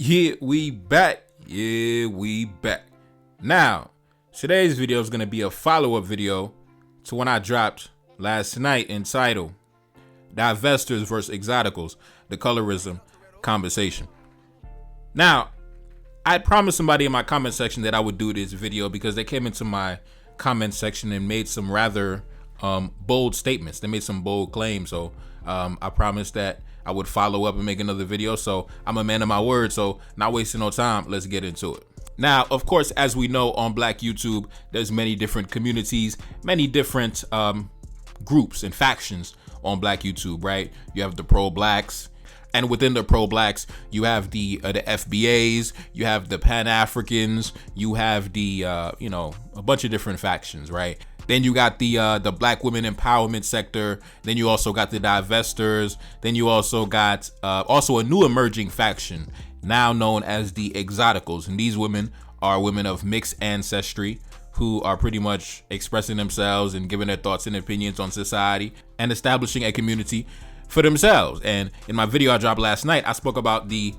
Yeah, we back. Yeah, we back. Now, today's video is going to be a follow-up video to one I dropped last night entitled Divestors vs. Exoticals, the Colorism Conversation. Now, I promised somebody in my comment section that I would do this video because they came into my comment section and made some rather bold statements. They made some bold claims. So I promised that I would follow up and make another video. So I'm a man of my word. So not wasting no time. Let's get into it. Now, of course, as we know on Black YouTube, there's many different communities, many different groups and factions on Black YouTube, right? You have the pro-blacks, and within the pro-blacks, you have the FBAs, you have the Pan-Africans, you have the a bunch of different factions, right? Then you got the Black women empowerment sector. Then you also got the Divestors. Then you also got also a new emerging faction now known as the Exoticals, and these women are women of mixed ancestry who are pretty much expressing themselves and giving their thoughts and opinions on society and establishing a community for themselves. And in my video I dropped last night, I spoke about the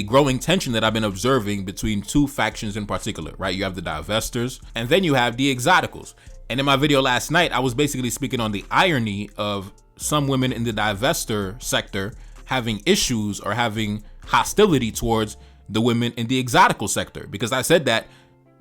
growing tension that I've been observing between two factions in particular, right? You have the Divestors and then you have the Exoticals. And in my video last night, I was basically speaking on the irony of some women in the Divestor sector having issues or having hostility towards the women in the Exotical sector, because I said that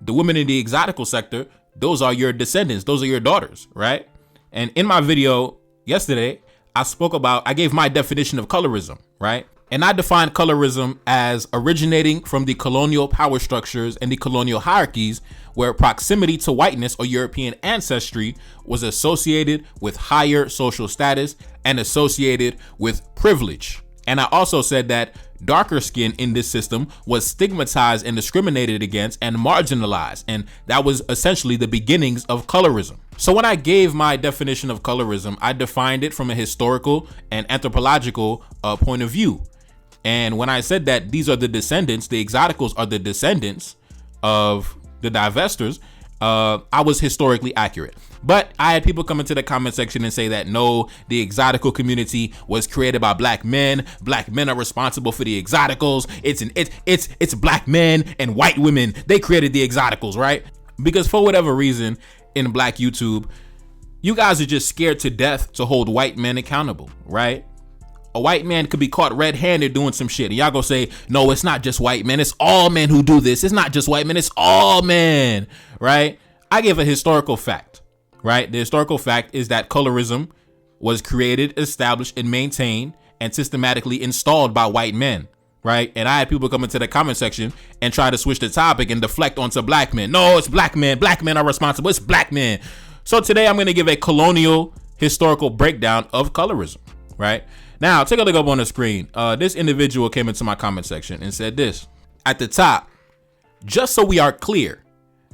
the women in the Exotical sector, those are your descendants, those are your daughters, right? And in my video yesterday, I gave my definition of colorism, right? And I defined colorism as originating from the colonial power structures and the colonial hierarchies where proximity to whiteness or European ancestry was associated with higher social status and associated with privilege. And I also said that darker skin in this system was stigmatized and discriminated against and marginalized. And that was essentially the beginnings of colorism. So when I gave my definition of colorism, I defined it from a historical and anthropological point of view. And when I said that these are the descendants, the Exoticals are the descendants of the Divestors, I was historically accurate. But I had people come into the comment section and say that no, the Exotical community was created by black men. Black men are responsible for the Exoticals. It's black men and white women. They created the Exoticals, right? Because for whatever reason in Black YouTube, you guys are just scared to death to hold white men accountable, right? A white man could be caught red-handed doing some shit, and y'all go say, no, it's not just white men, it's all men who do this. It's not just white men, it's all men, right? I give a historical fact, right? The historical fact is that colorism was created, established, and maintained and systematically installed by white men, right? And I had people come into the comment section and try to switch the topic and deflect onto black men. No, it's black men. Black men are responsible. It's black men. So today I'm going to give a colonial historical breakdown of colorism, right? Now, take a look up on the screen. This individual came into my comment section and said this. At the top, just so we are clear,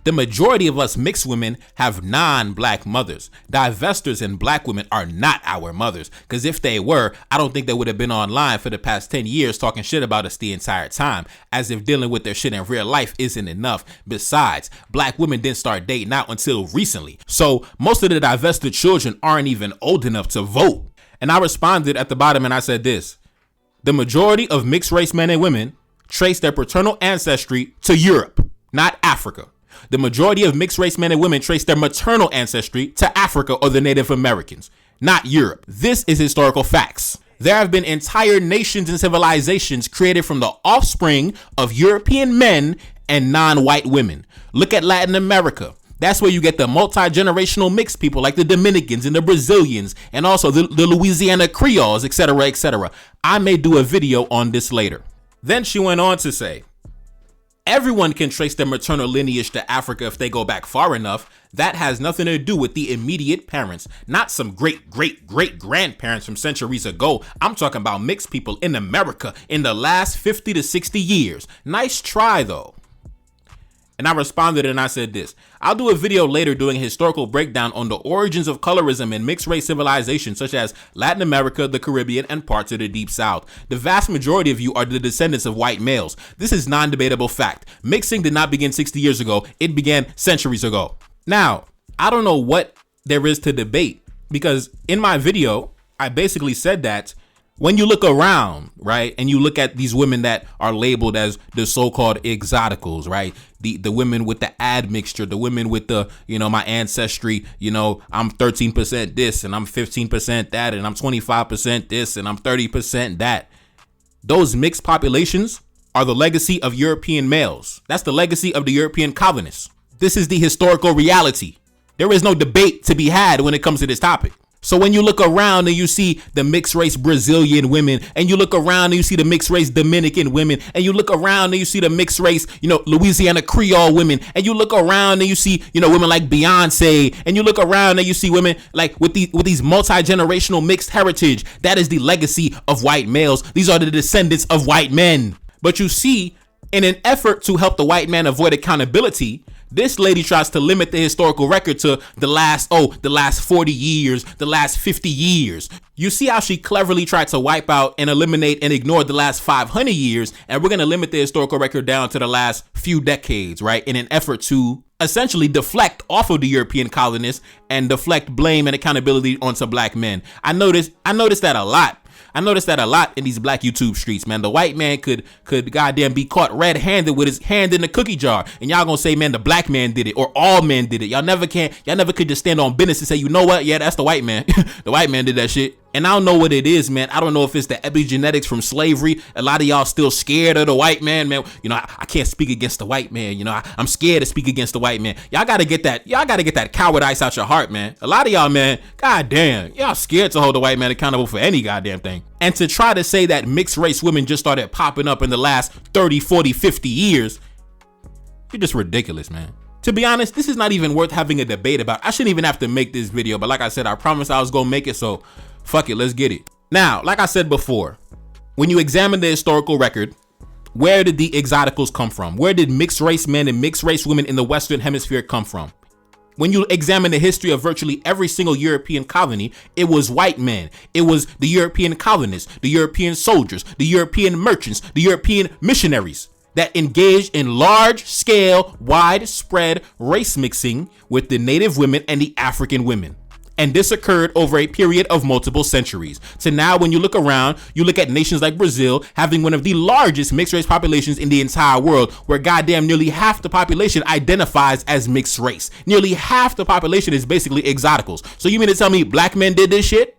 the majority of us mixed women have non-black mothers. Divestors and black women are not our mothers, because if they were, I don't think they would have been online for the past 10 years talking shit about us the entire time, as if dealing with their shit in real life isn't enough. Besides, black women didn't start dating out until recently. So most of the divested children aren't even old enough to vote. And I responded at the bottom and I said this: the majority of mixed race men and women trace their paternal ancestry to Europe, not Africa. The majority of mixed race men and women trace their maternal ancestry to Africa or the Native Americans, not Europe. This is historical facts. There have been entire nations and civilizations created from the offspring of European men and non-white women. Look at Latin America. That's where you get the multi-generational mixed people like the Dominicans and the Brazilians and also the Louisiana Creoles, etc., etc. I may do a video on this later. Then she went on to say, everyone can trace their maternal lineage to Africa if they go back far enough. That has nothing to do with the immediate parents, not some great-great-great-grandparents from centuries ago. I'm talking about mixed people in America in the last 50 to 60 years. Nice try, though. And I responded and I said this: I'll do a video later doing a historical breakdown on the origins of colorism in mixed race civilizations such as Latin America, the Caribbean, and parts of the Deep South. The vast majority of you are the descendants of white males. This is non-debatable fact. Mixing did not begin 60 years ago. It began centuries ago. Now, I don't know what there is to debate, because in my video, I basically said that When you look around, right, and you look at these women that are labeled as the so-called exoticals, right, the women with the admixture, the women with the, my ancestry, I'm 13% this and I'm 15% that and I'm 25% this and I'm 30% that. Those mixed populations are the legacy of European males. That's the legacy of the European colonists. This is the historical reality. There is no debate to be had when it comes to this topic. So when you look around and you see the mixed race Brazilian women, and you look around and you see the mixed race Dominican women, and you look around and you see the mixed race, Louisiana Creole women, and you look around and you see, women like Beyonce, and you look around and you see women like with these multi-generational mixed heritage, that is the legacy of white males. These are the descendants of white men. But you see, in an effort to help the white man avoid accountability, this lady tries to limit the historical record to the last 40 years, the last 50 years. You see how she cleverly tried to wipe out and eliminate and ignore the last 500 years, and we're going to limit the historical record down to the last few decades, right? In an effort to essentially deflect off of the European colonists and deflect blame and accountability onto black men. I noticed that a lot. I noticed that a lot in these black YouTube streets, man. The white man could goddamn be caught red-handed with his hand in the cookie jar, and y'all gonna say, man, the black man did it or all men did it. Y'all never could just stand on business and say, you know what? Yeah, that's the white man. The white man did that shit. And I don't know what it is, man. I don't know if it's the epigenetics from slavery. A lot of y'all still scared of the white man, man. I can't speak against the white man. I'm scared to speak against the white man. Y'all gotta get that coward ice out your heart, man. A lot of y'all, man, goddamn, y'all scared to hold the white man accountable for any goddamn thing. And to try to say that mixed race women just started popping up in the last 30, 40, 50 years, you're just ridiculous, man. To be honest, this is not even worth having a debate about. I shouldn't even have to make this video, but like I said, I promised I was gonna make it, so fuck it, let's get it. Now, like I said before, when you examine the historical record, where did the exoticals come from? Where did mixed race men and mixed race women in the Western Hemisphere come from? When you examine the history of virtually every single European colony, it was white men. It was the European colonists, the European soldiers, the European merchants, the European missionaries that engaged in large-scale, widespread race mixing with the native women and the African women. And this occurred over a period of multiple centuries. So now when you look around, you look at nations like Brazil having one of the largest mixed race populations in the entire world, where goddamn nearly half the population identifies as mixed race. Nearly half the population is basically exoticals. So you mean to tell me black men did this shit?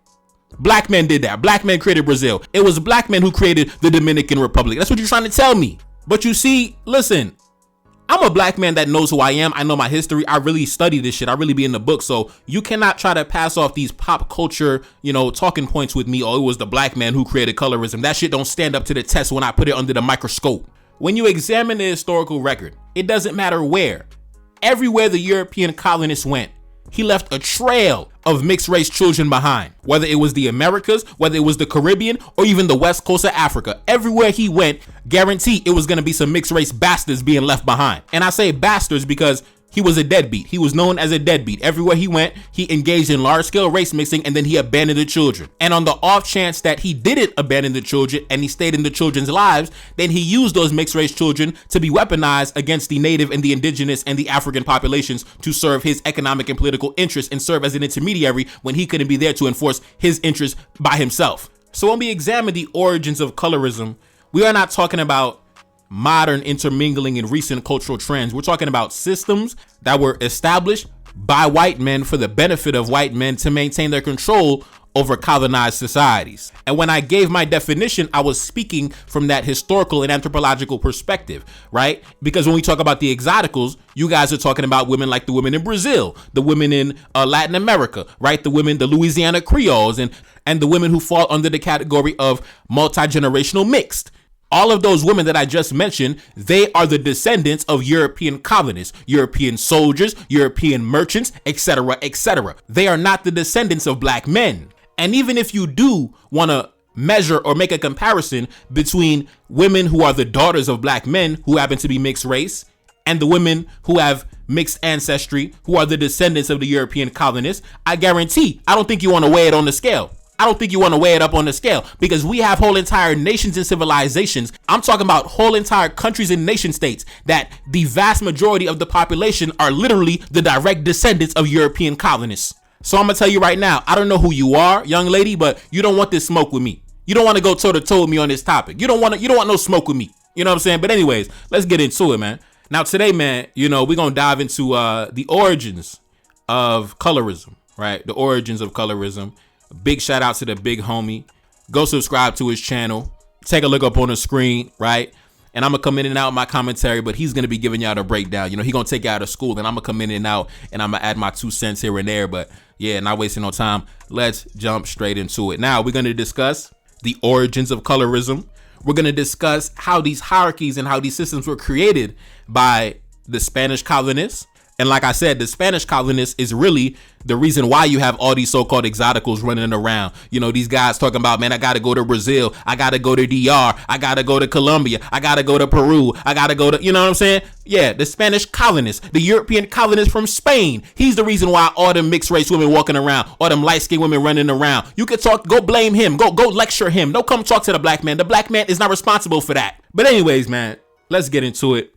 Black men did that. Black men created Brazil. It was black men who created the Dominican Republic. That's what you're trying to tell me. But you see, listen, I'm a black man that knows who I am. I know my history. I really study this shit. I really be in the book. So you cannot try to pass off these pop culture, talking points with me. Oh, it was the black man who created colorism. That shit don't stand up to the test when I put it under the microscope. When you examine the historical record, it doesn't matter where. Everywhere the European colonists went, he left a trail of mixed race children behind. Whether it was the Americas, whether it was the Caribbean, or even the west coast of Africa, everywhere he went, guarantee it was gonna be some mixed race bastards being left behind. And I say bastards because he was a deadbeat. He was known as a deadbeat. Everywhere he went, he engaged in large-scale race mixing, and then he abandoned the children. And on the off chance that he didn't abandon the children and he stayed in the children's lives, then he used those mixed race children to be weaponized against the native and the indigenous and the African populations to serve his economic and political interests and serve as an intermediary when he couldn't be there to enforce his interests by himself. So when we examine the origins of colorism, we are not talking about modern intermingling in recent cultural trends. We're talking about systems that were established by white men for the benefit of white men to maintain their control over colonized societies. And when I gave my definition, I was speaking from that historical and anthropological perspective, right? Because when we talk about the exoticals, you guys are talking about women like the women in Brazil, the women in Latin America, right? The women, the Louisiana Creoles, and the women who fall under the category of multi-generational mixed. All of those women that I just mentioned, they are the descendants of European colonists, European soldiers, European merchants, etc., etc. They are not the descendants of black men. And even if you do want to measure or make a comparison between women who are the daughters of black men who happen to be mixed race and the women who have mixed ancestry, who are the descendants of the European colonists, I guarantee, I don't think you want to weigh it on the scale. I don't think you want to weigh it up on the scale, because we have whole entire nations and civilizations. I'm talking about whole entire countries and nation states that the vast majority of the population are literally the direct descendants of European colonists. So I'm gonna tell you right now, I don't know who you are, young lady, but you don't want this smoke with me. You don't want to go toe to toe with me on this topic. You don't want no smoke with me. You know what I'm saying? But anyways, let's get into it, man. Now today, man, we're going to dive into the origins of colorism, right? The origins of colorism. Big shout out to the big homie. Go subscribe to his channel. Take a look up on the screen, right? And I'm going to come in and out of my commentary, but he's going to be giving y'all the breakdown. He's going to take you out of school, and I'm going to come in and out, and I'm going to add my 2 cents here and there. But yeah, not wasting no time. Let's jump straight into it. Now, we're going to discuss the origins of colorism. We're going to discuss how these hierarchies and how these systems were created by the Spanish colonists. And like I said, the Spanish colonists is really the reason why you have all these so-called exoticals running around. These guys talking about, man, I got to go to Brazil. I got to go to DR. I got to go to Colombia. I got to go to Peru. I got to go to, you know what I'm saying? Yeah, the Spanish colonists, the European colonists from Spain. He's the reason why all them mixed race women walking around, all them light-skinned women running around. You could talk, go blame him. Go lecture him. Don't come talk to the black man. The black man is not responsible for that. But anyways, man, let's get into it.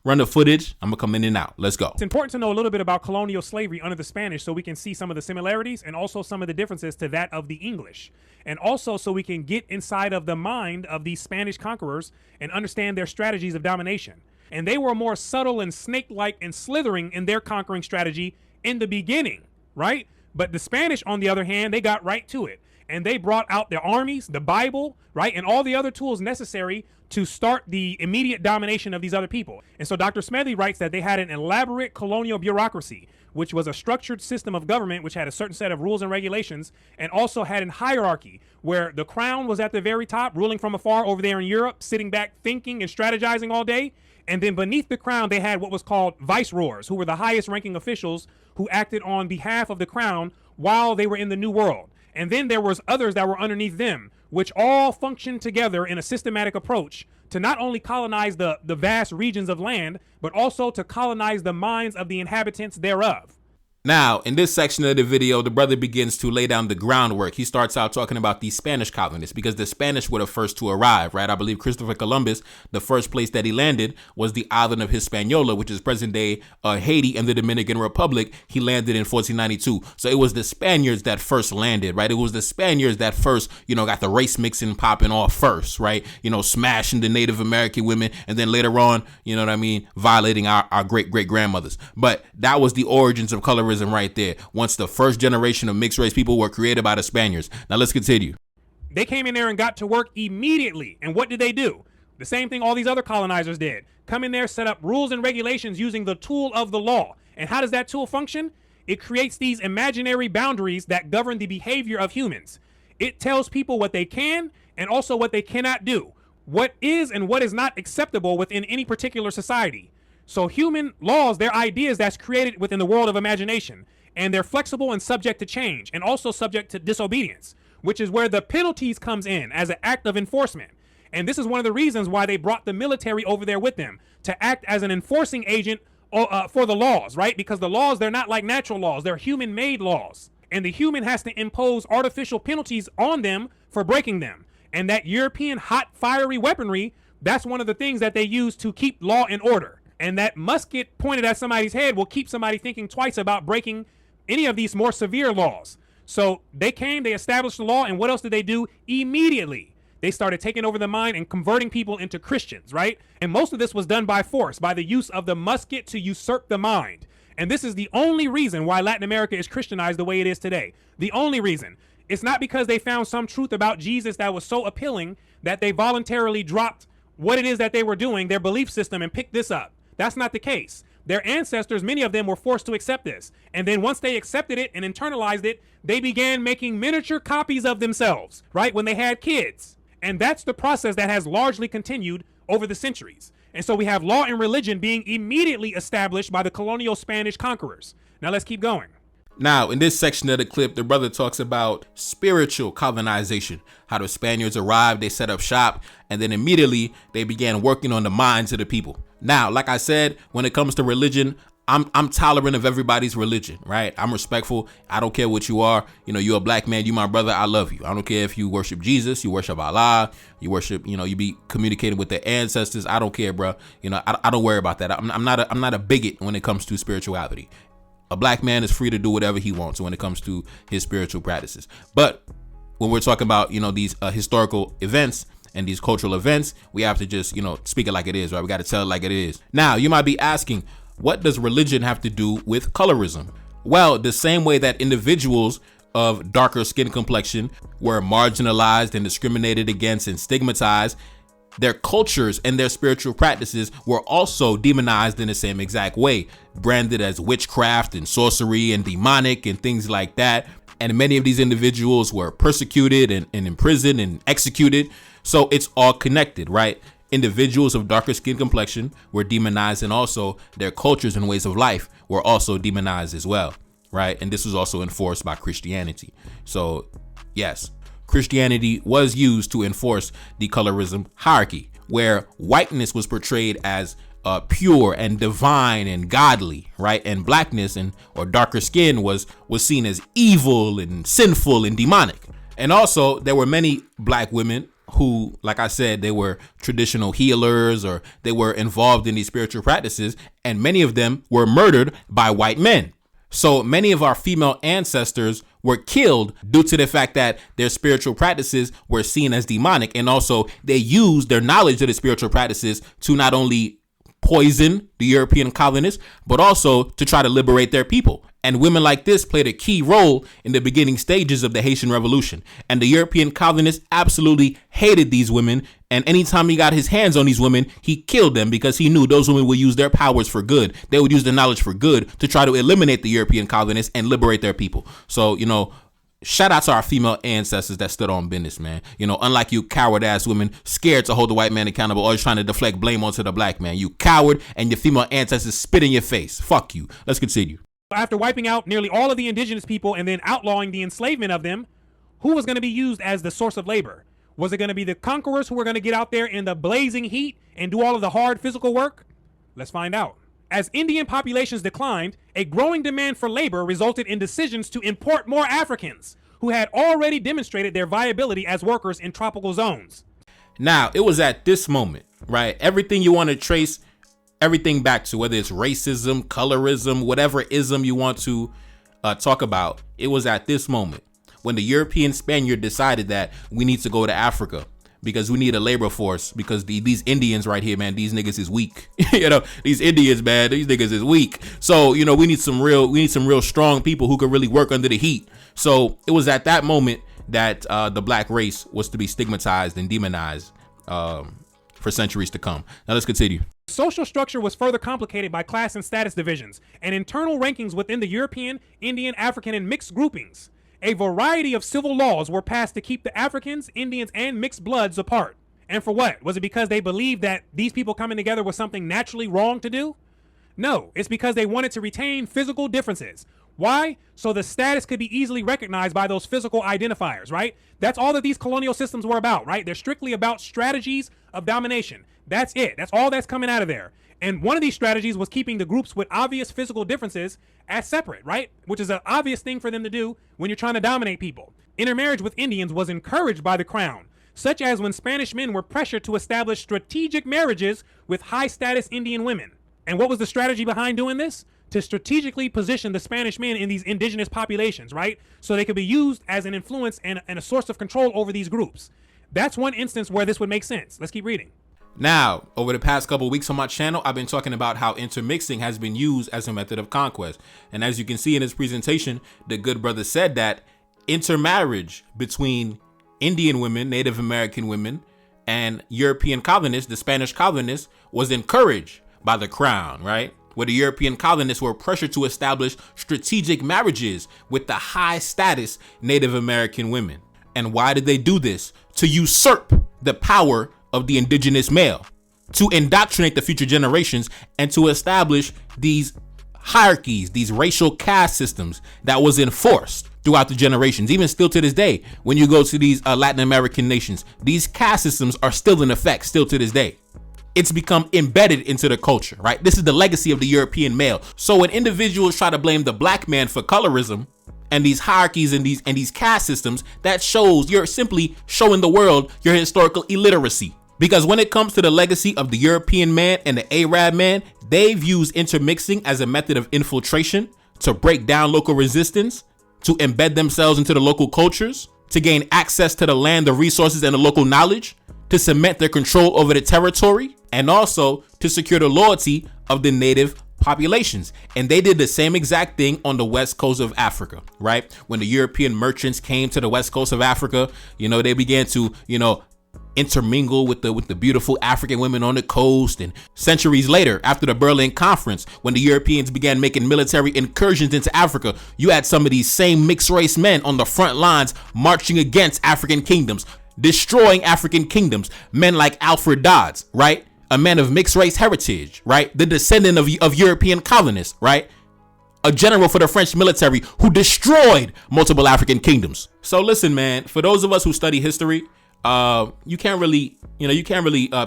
Run the footage. I'm going to come in and out. Let's go. It's important to know a little bit about colonial slavery under the Spanish so we can see some of the similarities and also some of the differences to that of the English. And also so we can get inside of the mind of these Spanish conquerors and understand their strategies of domination. And they were more subtle and snake-like and slithering in their conquering strategy in the beginning, right? But the Spanish, on the other hand, they got right to it. And they brought out their armies, the Bible, right, and all the other tools necessary to start the immediate domination of these other people. And so Dr. Smedley writes that they had an elaborate colonial bureaucracy, which was a structured system of government which had a certain set of rules and regulations, and also had a hierarchy where the crown was at the very top, ruling from afar over there in Europe, sitting back thinking and strategizing all day. And then beneath the crown, they had what was called viceroys, who were the highest ranking officials who acted on behalf of the crown while they were in the New World. And then there was others that were underneath them, which all functioned together in a systematic approach to not only colonize the vast regions of land, but also to colonize the minds of the inhabitants thereof. Now, in this section of the video, the brother begins to lay down the groundwork. He starts out talking about the Spanish colonists because the Spanish were the first to arrive, right? I believe Christopher Columbus, the first place that he landed was the island of Hispaniola, which is present-day Haiti and the Dominican Republic. He landed in 1492. So it was the Spaniards that first landed, right? It was the Spaniards that first, got the race mixing popping off first, right? Smashing the Native American women, and then later on, violating our great-great-grandmothers. But that was the origins of colorism right there, once the first generation of mixed race people were created by the Spaniards. Now let's continue. They came in there and got to work immediately. And what did they do? The same thing all these other colonizers did. Come in there, set up rules and regulations using the tool of the law. And how does that tool function? It creates these imaginary boundaries that govern the behavior of humans. It tells people what they can and also what they cannot do, what is and what is not acceptable within any particular society. So human laws, they're ideas that's created within the world of imagination, and they're flexible and subject to change and also subject to disobedience, which is where the penalties comes in as an act of enforcement. And this is one of the reasons why they brought the military over there with them to act as an enforcing agent for the laws, right? Because the laws, they're not like natural laws. They're human-made laws. And the human has to impose artificial penalties on them for breaking them. And that European hot, fiery weaponry, that's one of the things that they use to keep law and order. And that musket pointed at somebody's head will keep somebody thinking twice about breaking any of these more severe laws. So they came, they established the law, and what else did they do? Immediately, they started taking over the mind and converting people into Christians, right? And most of this was done by force, by the use of the musket to usurp the mind. And this is the only reason why Latin America is Christianized the way it is today. The only reason. It's not because they found some truth about Jesus that was so appealing that they voluntarily dropped what it is that they were doing, their belief system, and picked this up. That's not the case. Their ancestors, many of them were forced to accept this. And then once they accepted it and internalized it, they began making miniature copies of themselves, right? When they had kids. And that's the process that has largely continued over the centuries. And so we have law and religion being immediately established by the colonial Spanish conquerors. Now let's keep going. Now, in this section of the clip, the brother talks about spiritual colonization, how the Spaniards arrived, they set up shop, and then immediately they began working on the minds of the people. Now, like I said, when it comes to religion, I'm tolerant of everybody's religion, right? I'm respectful. I don't care what you are. You're a black man, you my brother, I love you. I don't care if you worship Jesus, you worship Allah, you worship, you be communicating with the ancestors. I don't care, bro. I don't worry about that. I'm not a bigot when it comes to spirituality. A black man is free to do whatever he wants when it comes to his spiritual practices. But when we're talking about, these historical events and these cultural events, we have to just, speak it like it is, right? We got to tell it like it is. Now, you might be asking, what does religion have to do with colorism? Well, the same way that individuals of darker skin complexion were marginalized and discriminated against and stigmatized, their cultures and their spiritual practices were also demonized in the same exact way, branded as witchcraft and sorcery and demonic and things like that. And many of these individuals were persecuted and imprisoned and executed. So it's all connected, right? Individuals of darker skin complexion were demonized, and also their cultures and ways of life were also demonized as well, right? And this was also enforced by Christianity. So yes, Christianity was used to enforce the colorism hierarchy, where whiteness was portrayed as pure and divine and godly, right? And blackness or darker skin was seen as evil and sinful and demonic. And also there were many black women who, like I said, they were traditional healers, or they were involved in these spiritual practices, and many of them were murdered by white men. So many of our female ancestors were killed due to the fact that their spiritual practices were seen as demonic, and also they used their knowledge of the spiritual practices to not only poison the European colonists, but also to try to liberate their people. And women like this played a key role in the beginning stages of the Haitian Revolution. And the European colonists absolutely hated these women. And anytime he got his hands on these women, he killed them, because he knew those women would use their powers for good. They would use their knowledge for good to try to eliminate the European colonists and liberate their people. So, shout out to our female ancestors that stood on business, man. Unlike you coward ass women scared to hold the white man accountable, always trying to deflect blame onto the black man. You coward, and your female ancestors spit in your face. Fuck you. Let's continue. After wiping out nearly all of the indigenous people and then outlawing the enslavement of them, who was going to be used as the source of labor? Was it going to be the conquerors who were going to get out there in the blazing heat and do all of the hard physical work? Let's find out. As Indian populations declined, a growing demand for labor resulted in decisions to import more Africans who had already demonstrated their viability as workers in tropical zones. Now, it was at this moment, right? Everything you want to trace everything back to, whether it's racism, colorism, whatever ism you want to talk about, it was at this moment when the European Spaniard decided that we need to go to Africa because we need a labor force, because these Indians right here, man, these niggas is weak. These Indians, man, these niggas is weak. So, we need some real strong people who can really work under the heat. So it was at that moment that the black race was to be stigmatized and demonized for centuries to come. Now let's continue. Social structure was further complicated by class and status divisions and internal rankings within the European, Indian, African, and mixed groupings. A variety of civil laws were passed to keep the Africans, Indians, and mixed bloods apart. And for what? Was it because they believed that these people coming together was something naturally wrong to do? No, it's because they wanted to retain physical differences. Why? So the status could be easily recognized by those physical identifiers, right? That's all that these colonial systems were about, right? They're strictly about strategies of domination. That's it. That's all that's coming out of there. And one of these strategies was keeping the groups with obvious physical differences as separate, right? Which is an obvious thing for them to do when you're trying to dominate people. Intermarriage with Indians was encouraged by the crown, such as when Spanish men were pressured to establish strategic marriages with high-status Indian women. And what was the strategy behind doing this? To strategically position the Spanish men in these indigenous populations, right? So they could be used as an influence and a source of control over these groups. That's one instance where this would make sense. Let's keep reading. Now, over the past couple weeks on my channel, I've been talking about how intermixing has been used as a method of conquest. And as you can see in his presentation, the good brother said that intermarriage between Indian women, Native American women, and European colonists, the Spanish colonists, was encouraged by the crown, right? Where the European colonists were pressured to establish strategic marriages with the high status Native American women. And why did they do this? To usurp the power of the indigenous male, to indoctrinate the future generations, and to establish these hierarchies, these racial caste systems that was enforced throughout the generations. Even still to this day, when you go to these Latin American nations, these caste systems are still in effect, still to this day. It's become embedded into the culture, right? This is the legacy of the European male. So when individuals try to blame the black man for colorism and these hierarchies and these caste systems, that shows you're simply showing the world your historical illiteracy. Because when it comes to the legacy of the European man and the Arab man, they've used intermixing as a method of infiltration to break down local resistance, to embed themselves into the local cultures, to gain access to the land, the resources, and the local knowledge, to cement their control over the territory, and also to secure the loyalty of the native populations. And they did the same exact thing on the west coast of Africa, right? When the European merchants came to the west coast of Africa, they began to, intermingle with the beautiful African women on the coast. And centuries later, after the Berlin Conference, when the Europeans began making military incursions into Africa, you had some of these same mixed race men on the front lines marching against African kingdoms, destroying African kingdoms. Men like Alfred Dodds, right? A man of mixed race heritage, right? The descendant of European colonists, right? A general for the French military who destroyed multiple African kingdoms. So listen, man, for those of us who study history, you can't really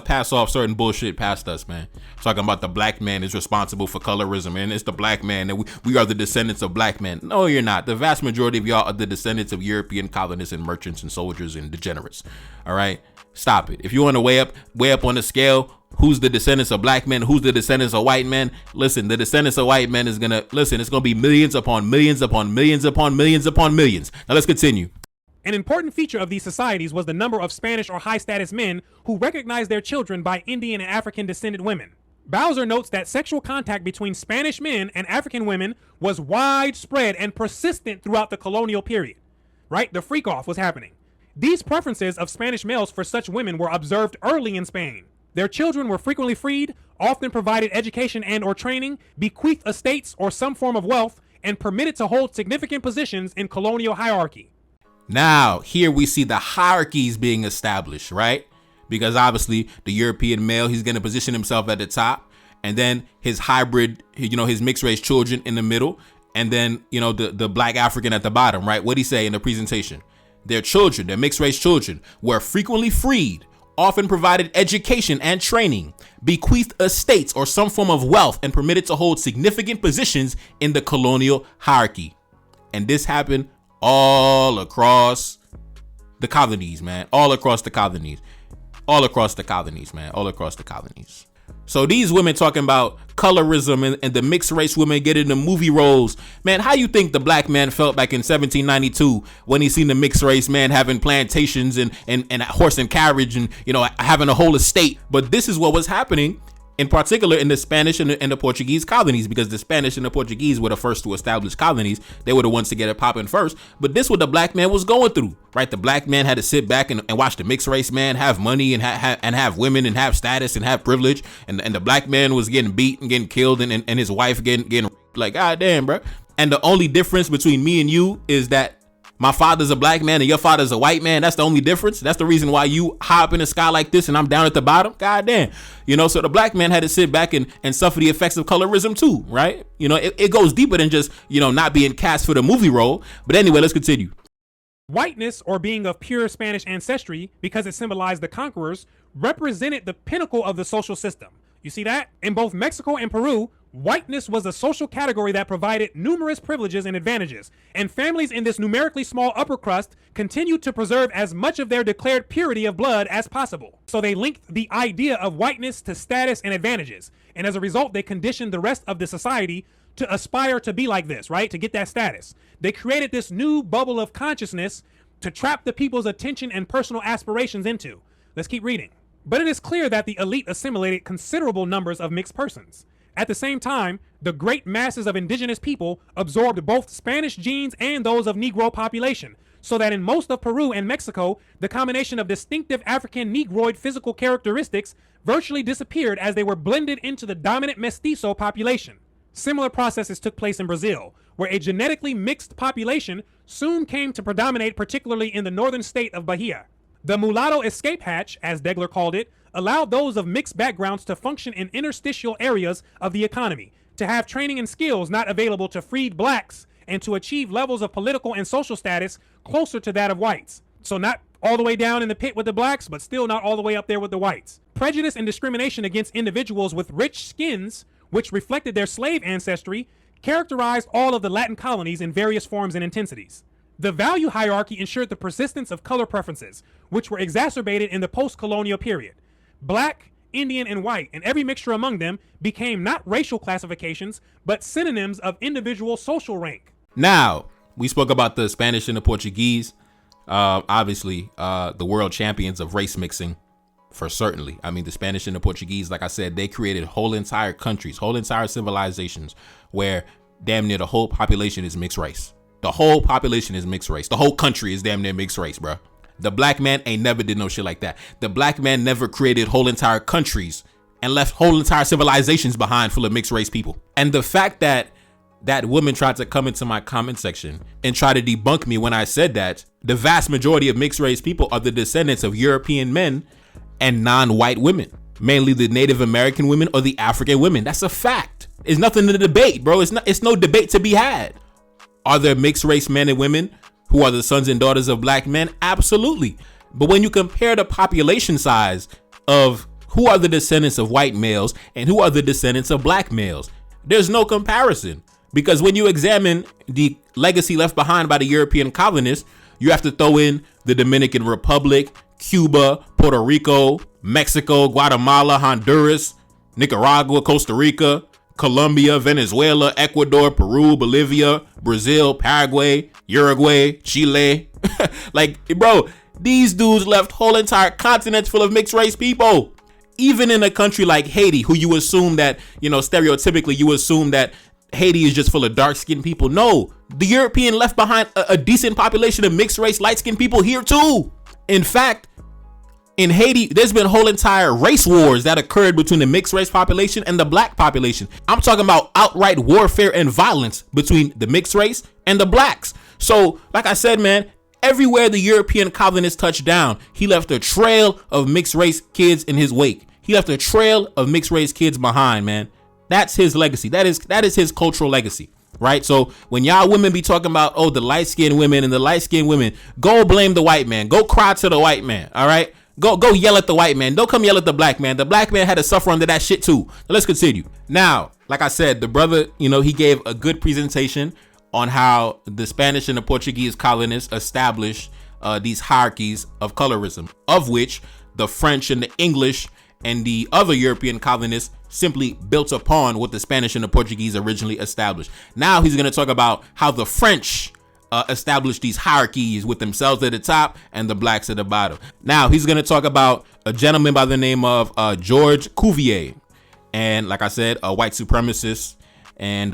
pass off certain bullshit past us, man. Talking about the black man is responsible for colorism, and it's the black man, and we are the descendants of black men. No, you're not. The vast majority of y'all are the descendants of European colonists and merchants and soldiers and degenerates. All right, stop it. If you want to weigh up on the scale, who's the descendants of black men, who's the descendants of white men? Listen, the descendants of white men it's gonna be millions upon millions upon millions upon millions upon millions. Now let's continue. An important feature of these societies was the number of Spanish or high-status men who recognized their children by Indian and African-descended women. Bowser notes that sexual contact between Spanish men and African women was widespread and persistent throughout the colonial period. Right? The freak-off was happening. These preferences of Spanish males for such women were observed early in Spain. Their children were frequently freed, often provided education and or training, bequeathed estates or some form of wealth, and permitted to hold significant positions in colonial hierarchy. Now, here we see the hierarchies being established, right? Because obviously the European male, he's going to position himself at the top, and then his hybrid, his mixed race children in the middle, and then, the black African at the bottom, right? What'd he say in the presentation? Their children, their mixed race children, were frequently freed, often provided education and training, bequeathed estates or some form of wealth, and permitted to hold significant positions in the colonial hierarchy. And this happened all across the colonies, man. All across the colonies, man. All across the colonies. So these women talking about colorism and the mixed race women getting the movie roles. Man, how you think the black man felt back in 1792 when he seen the mixed race man having plantations and horse and carriage and, having a whole estate? But this is what was happening in particular in the Spanish and the Portuguese colonies, because the Spanish and the Portuguese were the first to establish colonies. They were the ones to get it popping first. But this is what the black man was going through, right? The black man had to sit back and watch the mixed race man have money and have women and have status and have privilege. And the black man was getting beat and getting killed and his wife getting like, God damn, bro. And the only difference between me and you is that my father's a black man and your father's a white man. That's the only difference. That's the reason why you high up in the sky like this and I'm down at the bottom. God damn. So the black man had to sit back and suffer the effects of colorism too, right? It goes deeper than just, not being cast for the movie role. But anyway, let's continue. Whiteness, or being of pure Spanish ancestry, because it symbolized the conquerors, represented the pinnacle of the social system. You see that? In both Mexico and Peru, whiteness was a social category that provided numerous privileges and advantages, and families in this numerically small upper crust continued to preserve as much of their declared purity of blood as possible. So they linked the idea of whiteness to status and advantages, and as a result, they conditioned the rest of the society to aspire to be like this, right? To get that status. They created this new bubble of consciousness to trap the people's attention and personal aspirations into. Let's keep reading. But it is clear that the elite assimilated considerable numbers of mixed persons. At the same time, the great masses of indigenous people absorbed both Spanish genes and those of Negro population, so that in most of Peru and Mexico, the combination of distinctive African Negroid physical characteristics virtually disappeared as they were blended into the dominant mestizo population. Similar processes took place in Brazil, where a genetically mixed population soon came to predominate, particularly in the northern state of Bahia. The mulatto escape hatch, as Degler called it, allowed those of mixed backgrounds to function in interstitial areas of the economy, to have training and skills not available to freed blacks, and to achieve levels of political and social status closer to that of whites. So not all the way down in the pit with the blacks, but still not all the way up there with the whites. Prejudice and discrimination against individuals with rich skins, which reflected their slave ancestry, characterized all of the Latin colonies in various forms and intensities. The value hierarchy ensured the persistence of color preferences, which were exacerbated in the post-colonial period. Black, Indian, and white, and every mixture among them, became not racial classifications, but synonyms of individual social rank. Now, we spoke about the Spanish and the Portuguese. Obviously, the world champions of race mixing, for certainly. I mean, the Spanish and the Portuguese, like I said, they created whole entire countries, whole entire civilizations where damn near the whole population is mixed race. The whole population is mixed race. The whole country is damn near mixed race, bro. The black man ain't never did no shit like that. The black man never created whole entire countries and left whole entire civilizations behind full of mixed race people. And the fact that that woman tried to come into my comment section and try to debunk me when I said that the vast majority of mixed race people are the descendants of European men and non-white women, mainly the Native American women or the African women. That's a fact. It's nothing to debate, bro. It's no debate to be had. Are there mixed race men and women who are the sons and daughters of black men? Absolutely. But when you compare the population size of who are the descendants of white males and who are the descendants of black males, there's no comparison. Because when you examine the legacy left behind by the European colonists, you have to throw in the Dominican Republic, Cuba, Puerto Rico, Mexico, Guatemala, Honduras, Nicaragua, Costa Rica, Colombia, Venezuela, Ecuador, Peru, Bolivia, Brazil, Paraguay, Uruguay, Chile. Like, bro, these dudes left whole entire continents full of mixed race people. Even in a country like Haiti, who you assume that, stereotypically you assume that Haiti is just full of dark-skinned people. No, the European left behind a decent population of mixed race, light-skinned people here too. In fact, in Haiti, there's been whole entire race wars that occurred between the mixed race population and the black population. I'm talking about outright warfare and violence between the mixed race and the blacks. So, like I said, man, everywhere the European colonist touched down, he left a trail of mixed race kids in his wake. He left a trail of mixed race kids behind, man. That's his legacy. That is his cultural legacy, right? So when y'all women be talking about, oh, the light-skinned women and the light-skinned women, go blame the white man. Go cry to the white man, all right? Go yell at the white man. Don't come yell at the black man. The black man had to suffer under that shit too. Now, let's continue. Now, like I said, the brother, he gave a good presentation on how the Spanish and the Portuguese colonists established these hierarchies of colorism, of which the French and the English and the other European colonists simply built upon what the Spanish and the Portuguese originally established. Now he's going to talk about how the French established these hierarchies with themselves at the top and the blacks at the bottom. Now he's going to talk about a gentleman by the name of George Cuvier. And like I said, a white supremacist. And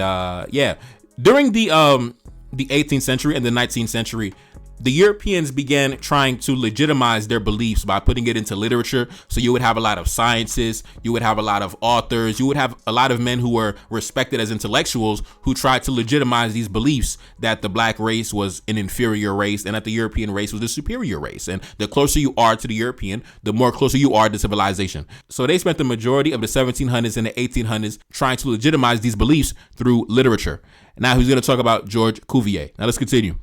during the 18th century and the 19th century, the Europeans began trying to legitimize their beliefs by putting it into literature. So you would have a lot of scientists, you would have a lot of authors, you would have a lot of men who were respected as intellectuals who tried to legitimize these beliefs that the black race was an inferior race and that the European race was the superior race. And the closer you are to the European, the more closer you are to civilization. So they spent the majority of the 1700s and the 1800s trying to legitimize these beliefs through literature. Now he's going to talk about George Cuvier. Now let's continue.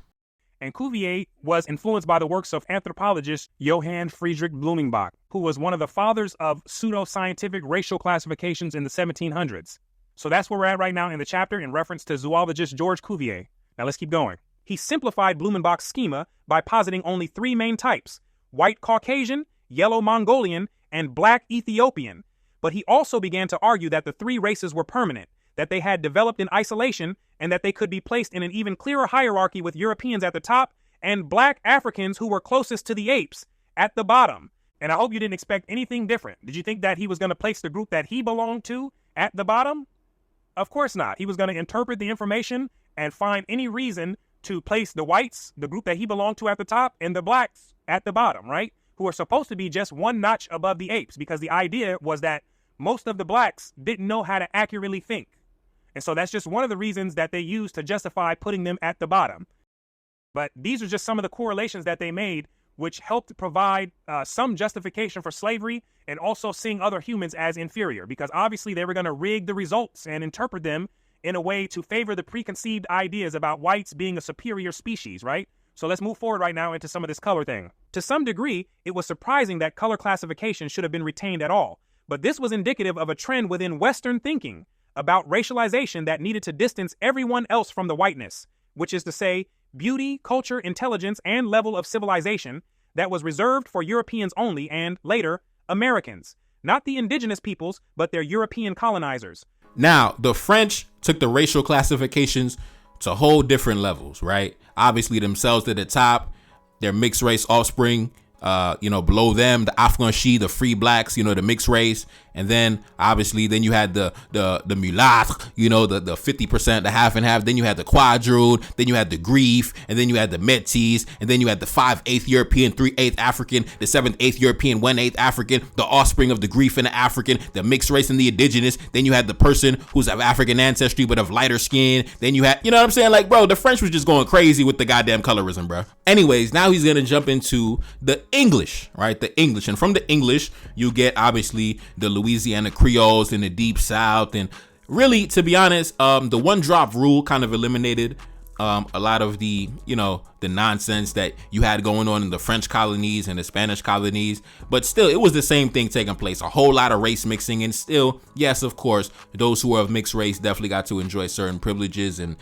And Cuvier was influenced by the works of anthropologist Johann Friedrich Blumenbach, who was one of the fathers of pseudo-scientific racial classifications in the 1700s. So that's where we're at right now in the chapter in reference to zoologist George Cuvier. Now let's keep going. He simplified Blumenbach's schema by positing only three main types: white Caucasian, yellow Mongolian, and black Ethiopian. But he also began to argue that the three races were permanent, that they had developed in isolation, and that they could be placed in an even clearer hierarchy with Europeans at the top and black Africans who were closest to the apes at the bottom. And I hope you didn't expect anything different. Did you think that he was going to place the group that he belonged to at the bottom? Of course not. He was going to interpret the information and find any reason to place the whites, the group that he belonged to, at the top, and the blacks at the bottom, right? Who are supposed to be just one notch above the apes, because the idea was that most of the blacks didn't know how to accurately think. And so that's just one of the reasons that they used to justify putting them at the bottom. But these are just some of the correlations that they made, which helped provide some justification for slavery and also seeing other humans as inferior, because obviously they were going to rig the results and interpret them in a way to favor the preconceived ideas about whites being a superior species, right? So let's move forward right now into some of this color thing. To some degree, it was surprising that color classification should have been retained at all. But this was indicative of a trend within Western thinking about racialization that needed to distance everyone else from the whiteness, which is to say, beauty, culture, intelligence, and level of civilization that was reserved for Europeans only and, later, Americans. Not the indigenous peoples, but their European colonizers. Now, the French took the racial classifications to whole different levels, right? Obviously, themselves at the top, their mixed race offspring, below them, the Afghan, the free blacks, the mixed race. And then obviously then you had the mulâtre, the 50%, the half and half. Then you had the quadroon, then you had the grief, and then you had the métis, and then you had the 5/8 European, 3/8 African, the 7/8 European, 1/8 African, the offspring of the grief and the African, the mixed race and the indigenous. Then you had the person who's of African ancestry but of lighter skin. Then you had, you know what I'm saying? Like, bro, the French was just going crazy with the goddamn colorism, bro. Anyways, now he's gonna jump into the English, right? The English. And from the English, you get obviously the Louisiana Creoles in the Deep South. And really, to be honest, the one drop rule kind of eliminated a lot of the nonsense that you had going on in the French colonies and the Spanish colonies. But still, it was the same thing taking place, a whole lot of race mixing. And still, yes, of course, those who are of mixed race definitely got to enjoy certain privileges and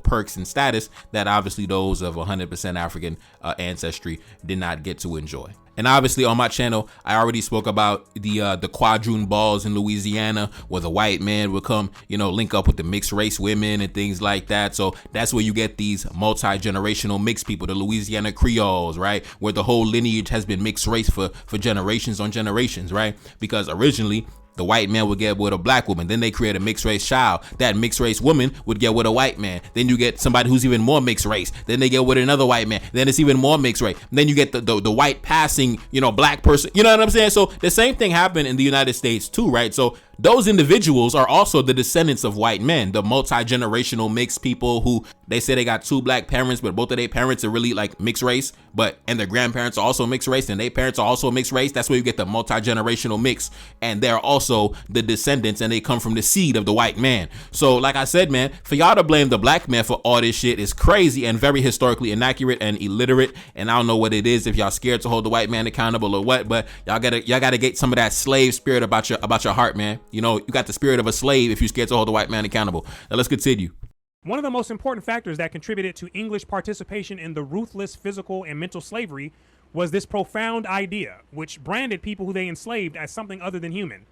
perks and status that obviously those of 100% African ancestry did not get to enjoy. And obviously on my channel, I already spoke about the quadroon balls in Louisiana, where the white man would come, link up with the mixed race women and things like that. So that's where you get these multi-generational mixed people, the Louisiana Creoles, right? Where the whole lineage has been mixed race for generations on generations, right? Because originally, the white man would get with a black woman. Then they create a mixed race child. That mixed race woman would get with a white man. Then you get somebody who's even more mixed race. Then they get with another white man. Then it's even more mixed race. And then you get the white passing, black person. You know what I'm saying? So the same thing happened in the United States too, right? So those individuals are also the descendants of white men, the multi-generational mixed people who they say they got two black parents, but both of their parents are really like mixed race, and their grandparents are also mixed race and their parents are also mixed race. That's where you get the multi-generational mix. And they're also the descendants and they come from the seed of the white man. So like I said, man, for y'all to blame the black man for all this shit is crazy and very historically inaccurate and illiterate. And I don't know what it is, if y'all scared to hold the white man accountable or what, but y'all gotta get some of that slave spirit about your heart, man. You got the spirit of a slave if you're scared to hold the white man accountable. Now let's continue. One of the most important factors that contributed to English participation in the ruthless physical and mental slavery was this profound idea, which branded people who they enslaved as something other than human.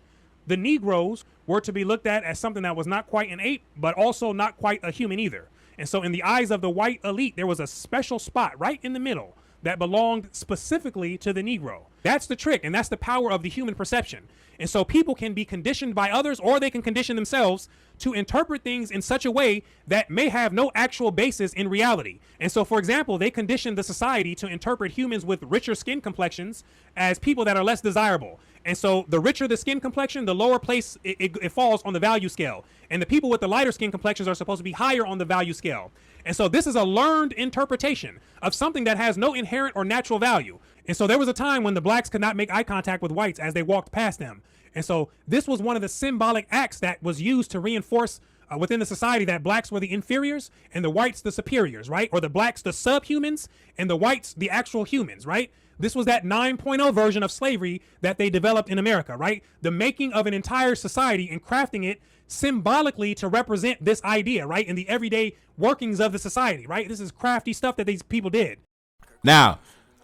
The Negroes were to be looked at as something that was not quite an ape, but also not quite a human either. And so in the eyes of the white elite, there was a special spot right in the middle that belonged specifically to the Negro. That's the trick, and that's the power of the human perception. And so people can be conditioned by others, or they can condition themselves to interpret things in such a way that may have no actual basis in reality. And so, for example, they conditioned the society to interpret humans with richer skin complexions as people that are less desirable. And so the richer the skin complexion, the lower place it falls on the value scale. And the people with the lighter skin complexions are supposed to be higher on the value scale. And so this is a learned interpretation of something that has no inherent or natural value. And so there was a time when the blacks could not make eye contact with whites as they walked past them. And so this was one of the symbolic acts that was used to reinforce within the society that blacks were the inferiors and the whites the superiors, right? Or the blacks the subhumans and the whites the actual humans, right? This was that 9.0 version of slavery that they developed in America, right? The making of an entire society and crafting it symbolically to represent this idea, right? In the everyday workings of the society, right? This is crafty stuff that these people did. Now,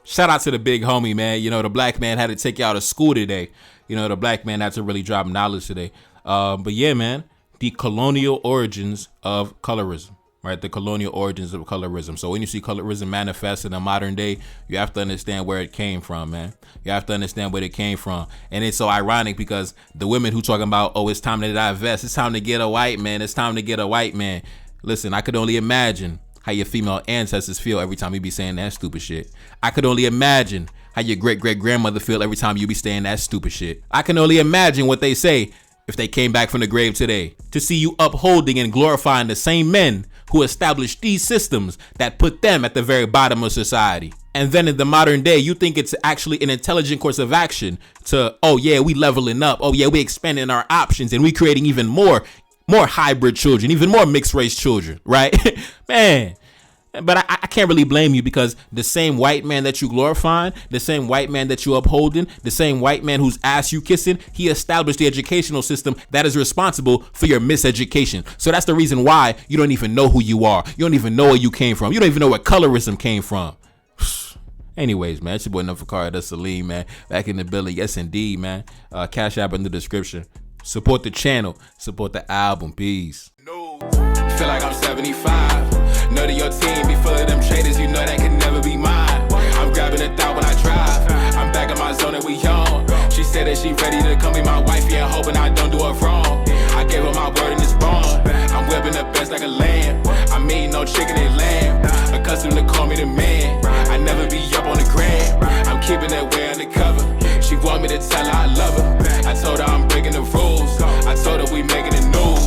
shout out to the big homie, man. The black man had to take you out of school today. The black man had to really drop knowledge today. But yeah, man, the colonial origins of colorism, right? The colonial origins of colorism. So when you see colorism manifest in the modern day, you have to understand where it came from, man. You have to understand where it came from. And it's so ironic because the women who talking about, oh, it's time to divest. It's time to get a white man. It's time to get a white man. Listen, I could only imagine how your female ancestors feel every time you be saying that stupid shit. I could only imagine how your great-great-grandmother feel every time you be saying that stupid shit. I can only imagine what they say if they came back from the grave today to see you upholding and glorifying the same men who established these systems that put them at the very bottom of society. And then in the modern day, you think it's actually an intelligent course of action to, oh yeah, we leveling up. Oh yeah, we expanding our options and we creating even more hybrid children, even more mixed race children, right? Man. But I can't really blame you because the same white man that you glorifying, the same white man that you upholding, the same white man whose ass you kissing, he established the educational system that is responsible for your miseducation. So that's the reason why you don't even know who you are. You don't even know where you came from. You don't even know where colorism came from. Anyways, man, it's your boy Nufakara, that's Salim, man. Back in the building. Yes, indeed, man. Cash App in the description. Support the channel. Support the album. Peace. No, feel like I'm 75. Know that your team be full of them traders, you know that can never be mine. that she ready to come be my wife, yeah, hoping I don't do her wrong. I gave her my word and it's bond. I'm whipping the best like a lamb. I'm eating no chicken and lamb. Accustomed to call me the man. I never be up on the gram. I'm keeping that way undercover. She want me to tell her I love her. I told her I'm breaking the rules. I told her we making the news.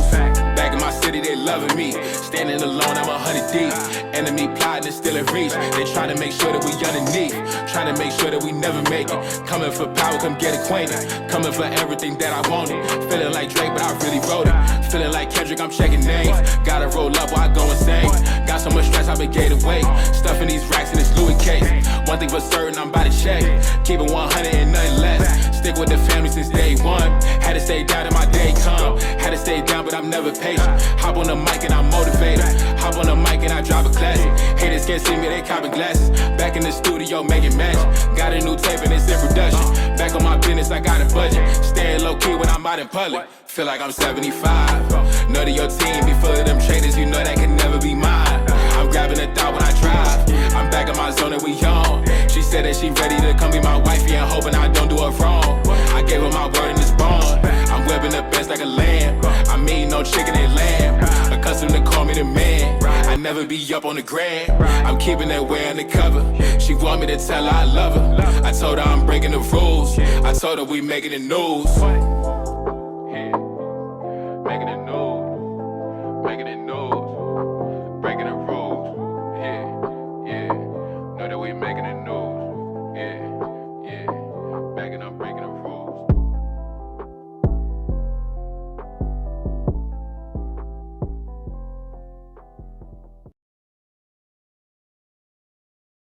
Back in my city, they loving me. Standing alone, I'm 100 deep. Enemy plotting and still in reach. They try to make sure that we underneath. Trying to make sure that we never make it. Coming for power, come get acquainted. Coming for everything that I wanted. Feeling like Drake, but I really wrote it. Feeling like Kendrick, I'm checking names. Gotta roll up while I go insane. Got so much stress, I been gained weight. Stuffing these racks in this Louis case. One thing for certain, I'm about to check. Keep it 100 and nothing less. Stick with the family since day one. Had to stay down till my day come. Had to stay down, but I'm never patient. Hop on the mic and I'm motivated. Hop on the mic and I drop a classic. Haters can't see me, they copping glasses. Back in the studio making magic. Got a new tape and it's in production. Back on my business, I got a budget. Staying low key when I'm out in public. Feel like I'm 75. None of your team be full of them traitors, you know that can never be mine. I'm grabbing a thought when I drive. I'm back in my zone and we on. She said that she ready to come be my wife, yeah, hoping I don't do her wrong. I gave her my word and it's bond. I'm whipping the best like a lamb. I'm eating no chicken and lamb. Accustomed to call me the man. I never be up on the gram. I'm keeping that way undercover. She want me to tell her I love her. I told her I'm breaking the rules. I told her we making the news. Making the news.